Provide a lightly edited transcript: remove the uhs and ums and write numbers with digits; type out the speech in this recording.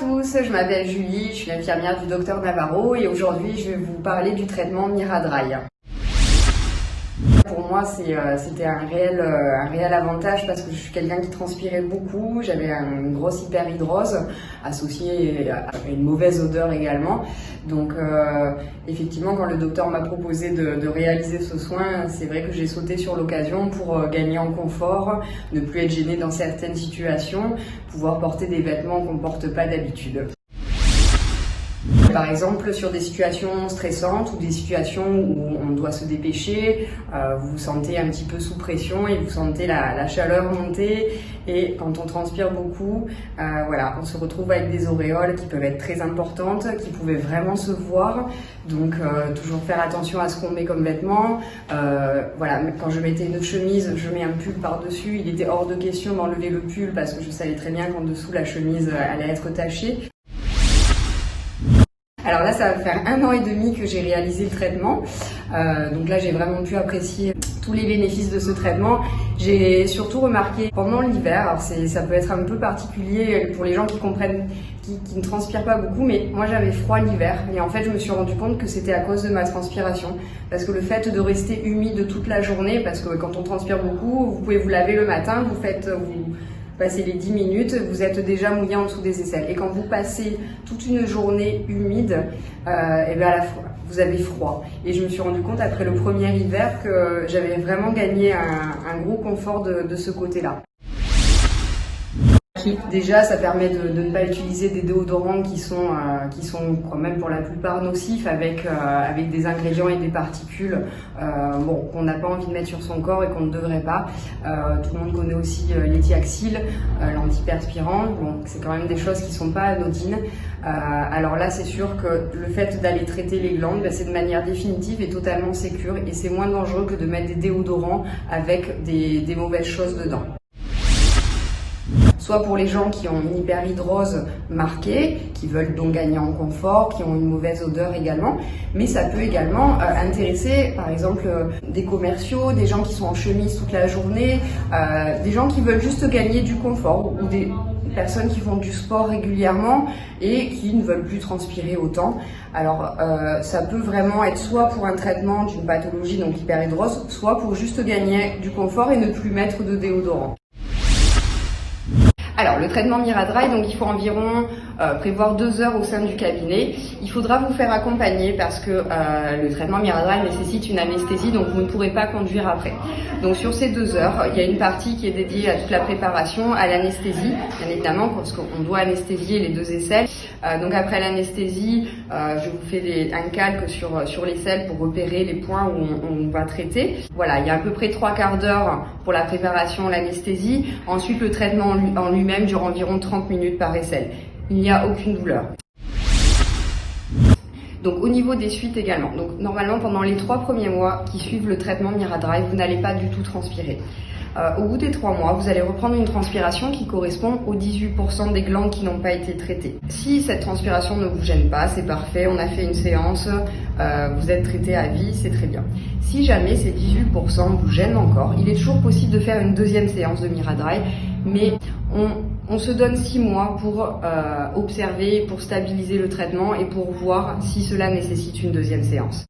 tous, je m'appelle Julie, je suis l'infirmière du docteur Navarro et aujourd'hui je vais vous parler du traitement Miradry. Pour moi, c'était un réel avantage parce que je suis quelqu'un qui transpirait beaucoup, j'avais une grosse hyperhidrose associée à une mauvaise odeur également. Donc effectivement, quand le docteur m'a proposé de réaliser ce soin, c'est vrai que j'ai sauté sur l'occasion pour gagner en confort, ne plus être gênée dans certaines situations, pouvoir porter des vêtements qu'on ne porte pas d'habitude. Par exemple, sur des situations stressantes ou des situations où on doit se dépêcher, vous vous sentez un petit peu sous pression et vous sentez la chaleur monter et quand on transpire beaucoup, voilà, on se retrouve avec des auréoles qui peuvent être très importantes, qui pouvaient vraiment se voir. Donc toujours faire attention à ce qu'on met comme vêtements. Voilà, quand je mettais une chemise, je mets un pull par-dessus. Il était hors de question d'enlever le pull parce que je savais très bien qu'en dessous la chemise allait être tachée. Alors là, ça va faire 1 an et demi que j'ai réalisé le traitement. Donc là, j'ai vraiment pu apprécier tous les bénéfices de ce traitement. J'ai surtout remarqué pendant l'hiver, alors ça peut être un peu particulier pour les gens qui comprennent, qui ne transpirent pas beaucoup, mais moi j'avais froid l'hiver et en fait je me suis rendu compte que c'était à cause de ma transpiration. Parce que le fait de rester humide toute la journée, parce que quand on transpire beaucoup, vous pouvez vous laver le matin, vous passez les 10 minutes, vous êtes déjà mouillé en dessous des aisselles. Et quand vous passez toute une journée humide, et bien à la fois, vous avez froid. Et je me suis rendu compte après le premier hiver que j'avais vraiment gagné un gros confort de ce côté-là. Déjà, ça permet de ne pas utiliser des déodorants qui sont quand même pour la plupart nocifs avec des ingrédients et des particules qu'on n'a pas envie de mettre sur son corps et qu'on ne devrait pas. Tout le monde connaît aussi l'éthiaxyle, l'antiperspirant. Bon, c'est quand même des choses qui sont pas anodines. Alors là, c'est sûr que le fait d'aller traiter les glandes, c'est de manière définitive et totalement sécure et c'est moins dangereux que de mettre des déodorants avec des mauvaises choses dedans. Soit pour les gens qui ont une hyperhidrose marquée, qui veulent donc gagner en confort, qui ont une mauvaise odeur également, mais ça peut également intéresser par exemple des commerciaux, des gens qui sont en chemise toute la journée, des gens qui veulent juste gagner du confort ou des personnes qui font du sport régulièrement et qui ne veulent plus transpirer autant. Alors ça peut vraiment être soit pour un traitement d'une pathologie, donc hyperhidrose, soit pour juste gagner du confort et ne plus mettre de déodorant. Alors, le traitement Miradry, donc il faut environ prévoir 2 heures au sein du cabinet. Il faudra vous faire accompagner parce que le traitement Miradry nécessite une anesthésie, donc vous ne pourrez pas conduire après. Donc sur ces 2 heures, il y a une partie qui est dédiée à toute la préparation, à l'anesthésie, bien évidemment, parce qu'on doit anesthésier les 2 aisselles. Donc après l'anesthésie, je vous fais un calque sur l'aisselle pour repérer les points où on va traiter. Voilà, il y a à peu près 3/4 d'heure pour la préparation, l'anesthésie. Ensuite, le traitement en lui-même dure environ 30 minutes par aisselle. Il n'y a aucune douleur. Donc au niveau des suites également. Donc normalement pendant les 3 premiers mois qui suivent le traitement Miradry, vous n'allez pas du tout transpirer. Au bout des 3 mois, vous allez reprendre une transpiration qui correspond aux 18% des glandes qui n'ont pas été traitées. Si cette transpiration ne vous gêne pas, c'est parfait, on a fait une séance, vous êtes traité à vie, c'est très bien. Si jamais ces 18% vous gênent encore, il est toujours possible de faire une 2e séance de Miradry, mais on se donne 6 mois pour observer, pour stabiliser le traitement et pour voir si cela nécessite une 2e séance.